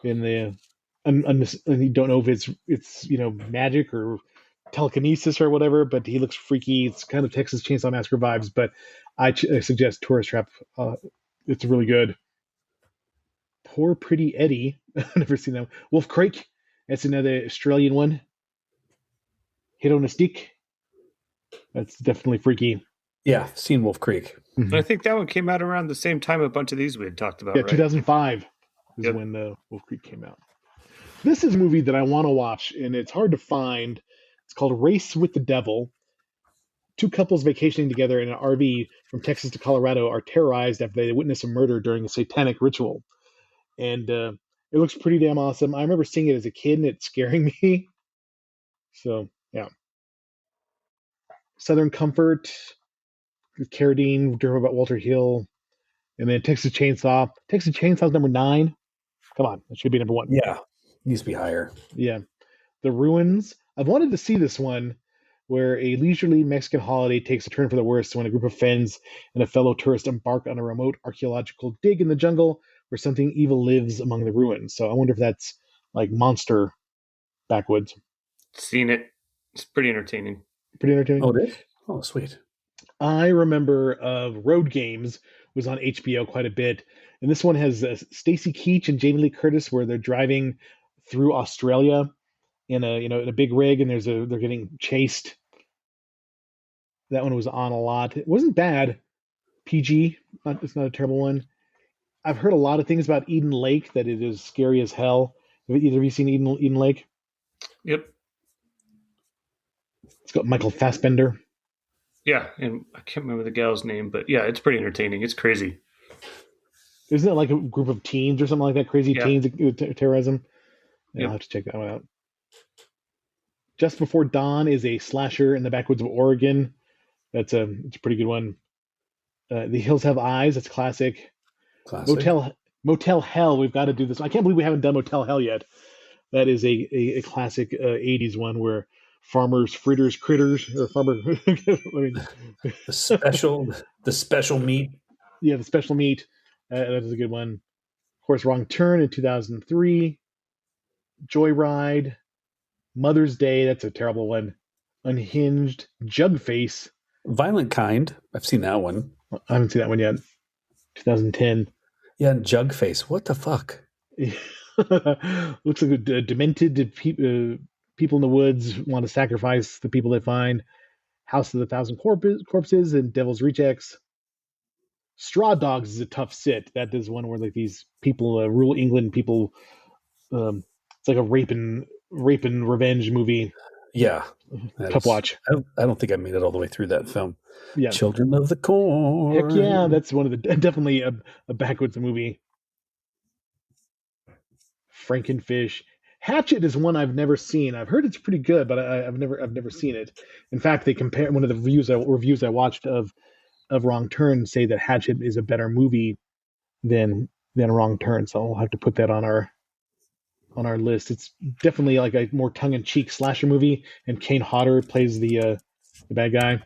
in the and you don't know if it's magic or telekinesis or whatever, but he looks freaky. It's kind of Texas Chainsaw Massacre vibes, but I suggest Tourist Trap. It's really good. Poor Pretty Eddie. I've never seen that one. Wolf Creek. That's another Australian one. Hit on a Stick. That's definitely freaky. Yeah, seen Wolf Creek. Mm-hmm. I think that one came out around the same time a bunch of these we had talked about. Yeah, right? 2005 is when Wolf Creek came out. This is a movie that I want to watch, and it's hard to find. It's called Race with the Devil. 2 couples vacationing together in an RV from Texas to Colorado are terrorized after they witness a murder during a satanic ritual. And it looks pretty damn awesome. I remember seeing it as a kid and it scaring me. So, yeah. Southern Comfort, Carradine, driven about Walter Hill, and then Texas Chainsaw. Texas Chainsaw's number 9. Come on, that should be number 1. Yeah, needs to be higher. Yeah. The Ruins. I've wanted to see this one, where a leisurely Mexican holiday takes a turn for the worse when a group of friends and a fellow tourist embark on a remote archaeological dig in the jungle where something evil lives among the ruins. So I wonder if that's like Monster backwoods. Seen it. It's pretty entertaining. Pretty entertaining. Oh, it is? Oh, sweet. I remember Road Games was on HBO quite a bit, and this one has Stacy Keach and Jamie Lee Curtis, where they're driving through Australia in a big rig, and they're getting chased. That one was on a lot. It wasn't bad. PG. It's not a terrible one. I've heard a lot of things about Eden Lake, that it is scary as hell. Have either of you seen Eden Lake? Yep. It's got Michael Fassbender. Yeah, and I can't remember the gal's name, but yeah, it's pretty entertaining. It's crazy. Isn't it like a group of teens or something like that? Crazy teens that terrorize them? Yeah, I'll have to check that one out. Just Before Dawn is a slasher in the backwoods of Oregon. It's a pretty good one. The Hills Have Eyes. That's classic. Motel Hell. We've got to do this. I can't believe we haven't done Motel Hell yet. That is a classic 80s one where farmers fritters critters or farmer. the special meat. Yeah, the special meat. That is a good one. Of course, Wrong Turn in 2003. Joyride. Mother's Day. That's a terrible one. Unhinged. Jugface. Violent Kind. I've seen that one. I haven't seen that one yet. 2010. Yeah, and Jugface. What the fuck? Looks like a demented people in the woods want to sacrifice the people they find. House of the Thousand Corpses and Devil's Rejects. Straw Dogs is a tough sit. That is one where like these people, rural England people, it's like a rape and revenge movie. Yeah. Tough watch. I don't think I made it all the way through that film. Yeah. Children of the Corn. Heck yeah, that's one of the definitely a backwoods movie. Frankenfish. Hatchet is one I've never seen. I've heard it's pretty good, but I've never seen it. In fact, they compare one of the reviews I watched of Wrong Turn say that Hatchet is a better movie than Wrong Turn. So I'll have to put that on our list. It's definitely like a more tongue in cheek slasher movie, and Kane Hodder plays the bad guy.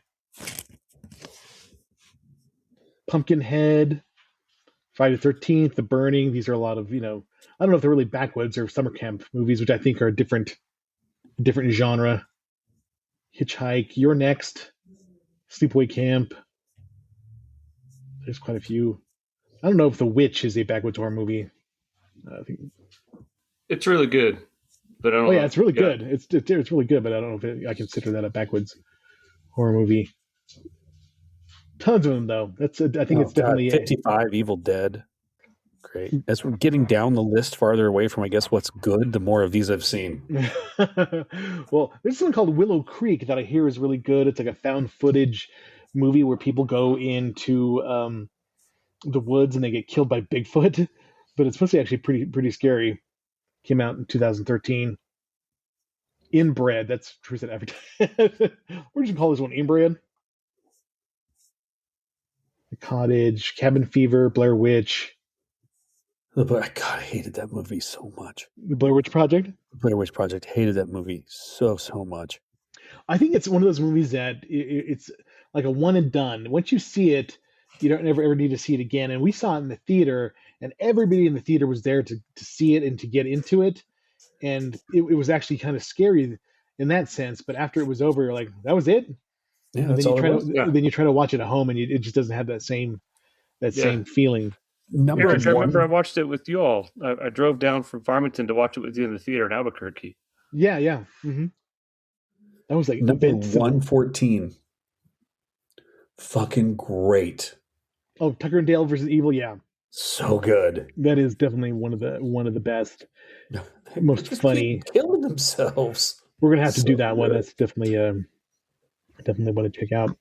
Pumpkinhead, Friday the 13th, The Burning. These are a lot of I don't know if they're really backwoods or summer camp movies, which I think are a different genre. Hitchhike, You're Next, Sleepaway Camp. There's quite a few. I don't know if The Witch is a backwoods horror movie. I think It's really good, but I don't. Oh yeah, it's really good. It's really good, but I don't know if I consider that a backwoods horror movie. Tons of them though. I think it's definitely 55 Evil Dead. Great. As we're getting down the list farther away from, I guess, what's good, the more of these I've seen. Well, there's something called Willow Creek that I hear is really good. It's like a found footage movie where people go into the woods and they get killed by Bigfoot, but it's supposed to be actually pretty scary. Came out in 2013. Inbred. That's Teresa advertising. What did you call this one? Inbred? The Cottage, Cabin Fever, Blair Witch. But God, I hated that movie so much. The Blair Witch Project? Blair Witch Project. Hated that movie so much. I think it's one of those movies that it's like a one and done. Once you see it, you don't ever need to see it again. And we saw it in the theater, and everybody in the theater was there to see it and to get into it. And it was actually kind of scary in that sense. But after it was over, you're like, that was it? Yeah, and then you try to watch it at home, and it just doesn't have that same feeling. I remember I watched it with you all. I drove down from Farmington to watch it with you in the theater in Albuquerque. Yeah. Mm-hmm. That was like number 114. Fucking great. Oh, Tucker and Dale versus Evil, yeah. So good. That is definitely one of the best, most funny. Killing themselves. We're gonna have to do that one. That's definitely want to check out.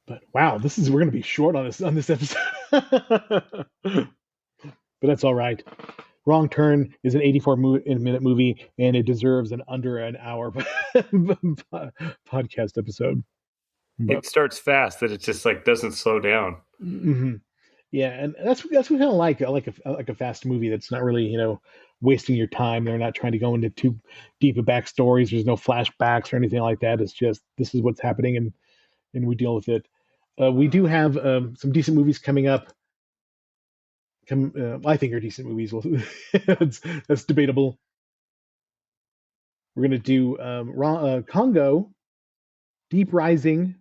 But wow, we're gonna be short on this episode. But that's all right. Wrong Turn is an 84-minute movie, and it deserves an under an hour podcast episode. But it starts fast, that it just like doesn't slow down. Mm-hmm. Yeah, and that's what I kind of like. I like a fast movie that's not really wasting your time. They're not trying to go into too deep of backstories. There's no flashbacks or anything like that. It's just this is what's happening, and we deal with it. We do have some decent movies coming up. I think are decent movies. That's debatable. We're going to do Congo, Deep Rising,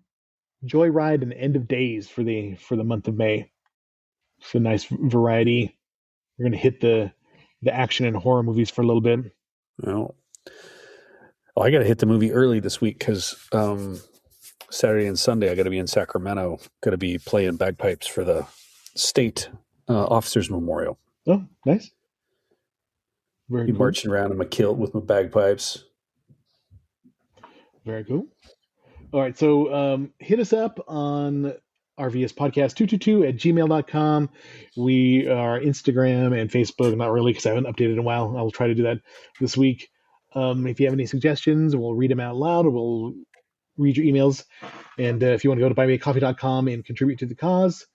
Joyride, and End of Days for the month of May. It's a nice variety. We're going to hit the action and horror movies for a little bit. Well, I got to hit the movie early this week because Saturday and Sunday I got to be in Sacramento. Got to be playing bagpipes for the state officers memorial. Oh, nice. Very cool. Marching around in my kilt with my bagpipes. Very cool. All right, so hit us up on rvspodcast222@gmail.com. We are Instagram and Facebook, not really because I haven't updated in a while. I'll try to do that this week. If you have any suggestions, we'll read them out loud, or we'll read your emails. And if you want to go to buymeacoffee.com and contribute to the cause,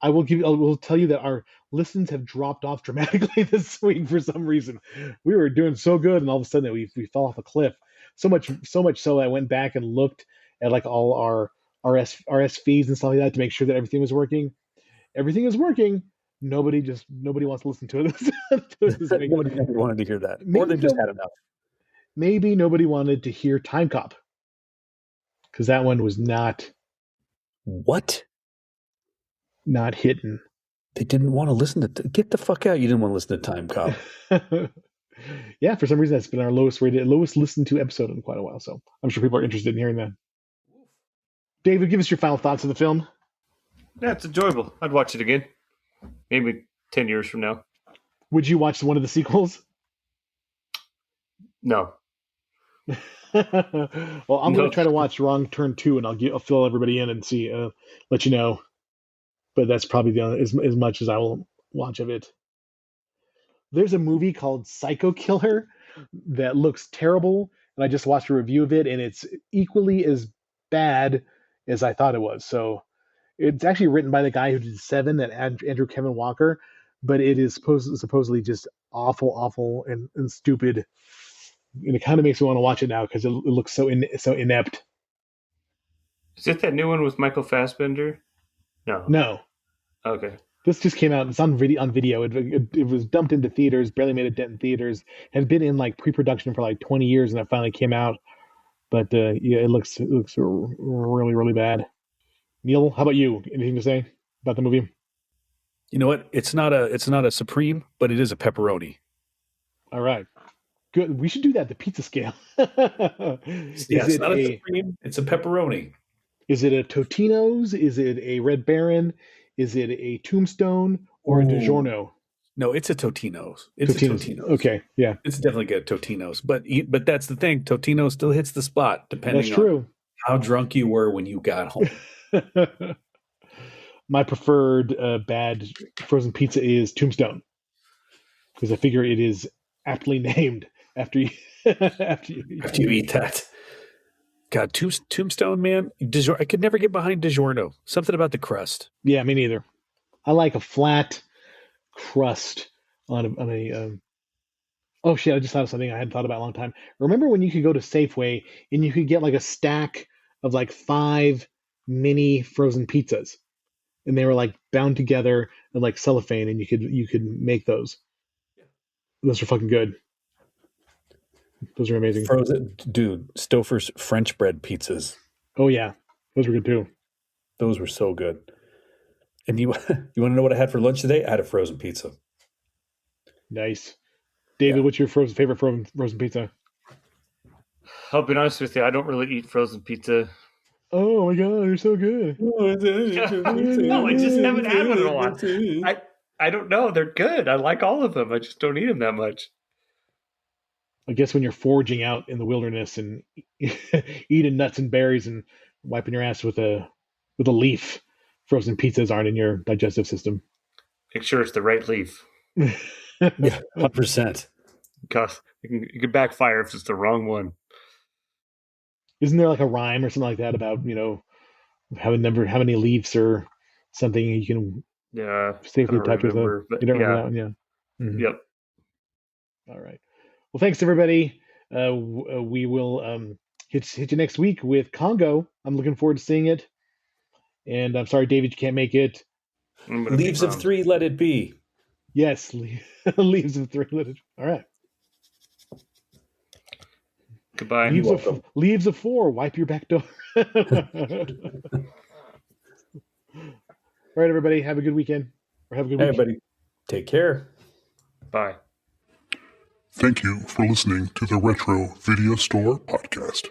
I will tell you that our listens have dropped off dramatically this week for some reason. We were doing so good, and all of a sudden we fell off a cliff. So much so I went back and looked at like all our RS feeds and stuff like that to make sure that everything was working. Everything is working. Nobody wants to listen to it. Nobody wanted to hear that. Or they just had enough. Maybe nobody wanted to hear Time Cop, because that one was not hitting. They didn't want to listen to. Get the fuck out! You didn't want to listen to Time Cop. Yeah, for some reason that's been our lowest listened to episode in quite a while. So I'm sure people are interested in hearing that. David, give us your final thoughts of the film. Yeah, it's enjoyable. I'd watch it again. Maybe 10 years from now. Would you watch one of the sequels? No. Well, I'm No. going to try to watch Wrong Turn 2, and I'll fill everybody in and see, let you know. But that's probably as much as I will watch of it. There's a movie called Psycho Killer that looks terrible, and I just watched a review of it, and it's equally as bad as I thought it was. So it's actually written by the guy who did Seven, that Andrew Kevin Walker, but it is supposedly just awful, and stupid, and it kind of makes me want to watch it now because it looks so inept. Is it that new one with Michael Fassbender? No, Okay. this just came out. It's on video. It was dumped into theaters, barely made a dent in theaters. Had been in like pre-production for like 20 years, and it finally came out. But yeah, it looks really bad. Neil, how about you? Anything to say about the movie? You know what? It's not a supreme, but it is a pepperoni. All right, good. We should do that. The pizza scale. It's not a supreme. It's a pepperoni. Is it a Totino's? Is it a Red Baron? Is it a Tombstone or a DiGiorno? No, it's a Totino's. It's a Totino's. Okay, yeah, it's definitely a Totino's. But that's the thing. Totino's still hits the spot depending on how drunk you were when you got home. My preferred bad frozen pizza is Tombstone, because I figure it is aptly named after you after you eat that. God, Tombstone, man. I could never get behind DiGiorno. Something about the crust. Yeah, me neither. I like a flat crust on a. Oh shit! I just thought of something I hadn't thought about in a long time. Remember when you could go to Safeway and you could get like a stack of like 5 mini frozen pizzas, and they were like bound together in like cellophane, and you could make those. Those are fucking good. Those are amazing. Frozen, dude. Stouffer's French bread pizzas. Oh yeah, those were good too. Those were so good. And you want to know what I had for lunch today? I had a frozen pizza. Nice, David. What's your favorite frozen pizza? I'll be honest with you. I don't really eat frozen pizza. Oh my god, you're so good. No, I just haven't had one in a while. I don't know. They're good. I like all of them. I just don't eat them that much. I guess when you're foraging out in the wilderness and eating nuts and berries and wiping your ass with a leaf, frozen pizzas aren't in your digestive system. Make sure it's the right leaf. Yeah, 100%. Because it can backfire if it's the wrong one. Isn't there like a rhyme or something like that about how many leaves or something you can safely touch with? You don't remember that one, yeah. Mm-hmm. Yep. All right. Well, thanks everybody. We will hit you next week with Congo. I'm looking forward to seeing it. And I'm sorry, David, you can't make it. Leaves of 3, let it be. Yes, Leaves of 3, let it. All right. Goodbye. Leaves of 4, wipe your back door. All right, everybody, have a good weekend. Or have a good week. Everybody, take care. Bye. Thank you for listening to the Retro Video Store Podcast.